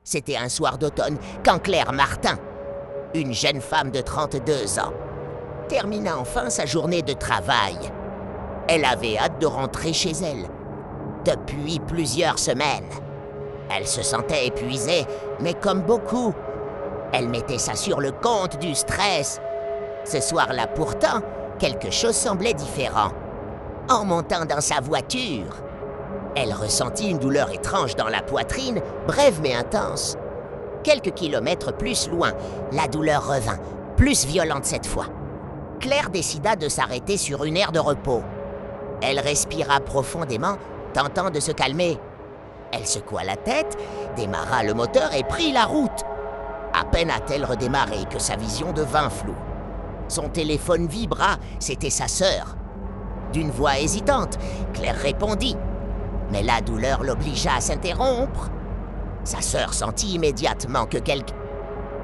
C'était un soir d'automne quand Claire Martin, une jeune femme de 32 ans, termina enfin sa journée de travail. Elle avait hâte de rentrer chez elle. Depuis plusieurs semaines, elle se sentait épuisée, mais comme beaucoup, elle mettait ça sur le compte du stress. Ce soir-là pourtant, quelque chose semblait différent. En montant dans sa voiture, elle ressentit une douleur étrange dans la poitrine, brève mais intense. Quelques kilomètres plus loin, la douleur revint, plus violente cette fois. Claire décida de s'arrêter sur une aire de repos. Elle respira profondément, tentant de se calmer. Elle secoua la tête, démarra le moteur et prit la route. À peine a-t-elle redémarré que sa vision devint floue. Son téléphone vibra, c'était sa sœur. D'une voix hésitante, Claire répondit. Mais la douleur l'obligea à s'interrompre. Sa sœur sentit immédiatement que quelque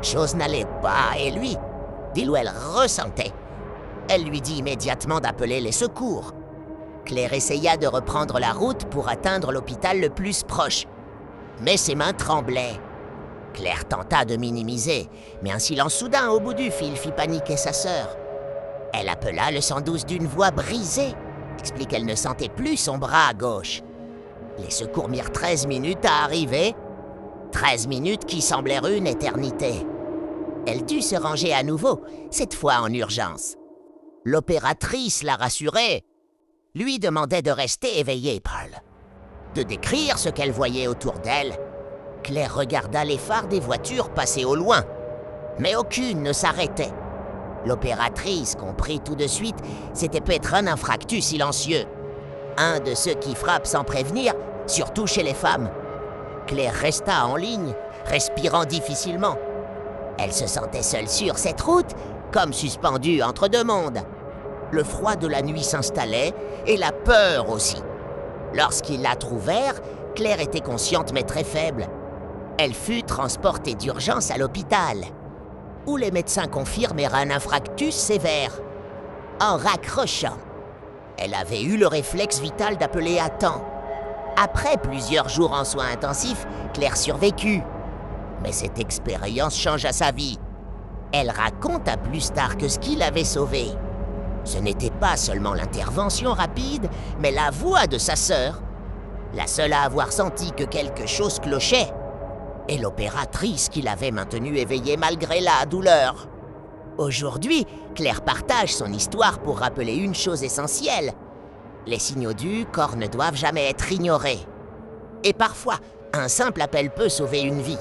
chose n'allait pas et lui, d'où elle ressentait. Elle lui dit immédiatement d'appeler les secours. Claire essaya de reprendre la route pour atteindre l'hôpital le plus proche. Mais ses mains tremblaient. Claire tenta de minimiser, mais un silence soudain au bout du fil fit paniquer sa sœur. Elle appela le 112 d'une voix brisée, explique qu'elle ne sentait plus son bras gauche. Les secours mirent 13 minutes à arriver, 13 minutes qui semblèrent une éternité. Elle dut se ranger à nouveau, cette fois en urgence. L'opératrice la rassurait, lui demandait de rester éveillée, Paul, de décrire ce qu'elle voyait autour d'elle. Claire regarda les phares des voitures passer au loin, mais aucune ne s'arrêtait. L'opératrice comprit tout de suite, c'était peut-être un infarctus silencieux. Un de ceux qui frappent sans prévenir, surtout chez les femmes. Claire resta en ligne, respirant difficilement. Elle se sentait seule sur cette route, comme suspendue entre deux mondes. Le froid de la nuit s'installait, et la peur aussi. Lorsqu'ils la trouvèrent, Claire était consciente mais très faible. Elle fut transportée d'urgence à l'hôpital, où les médecins confirmèrent un infarctus sévère. En raccrochant, elle avait eu le réflexe vital d'appeler à temps. Après plusieurs jours en soins intensifs, Claire survécut. Mais cette expérience changea sa vie. Elle raconta plus tard que ce qui l'avait sauvée. Ce n'était pas seulement l'intervention rapide, mais la voix de sa sœur, la seule à avoir senti que quelque chose clochait, et l'opératrice qui l'avait maintenue éveillée malgré la douleur. Aujourd'hui, Claire partage son histoire pour rappeler une chose essentielle. Les signaux du corps ne doivent jamais être ignorés. Et parfois, un simple appel peut sauver une vie.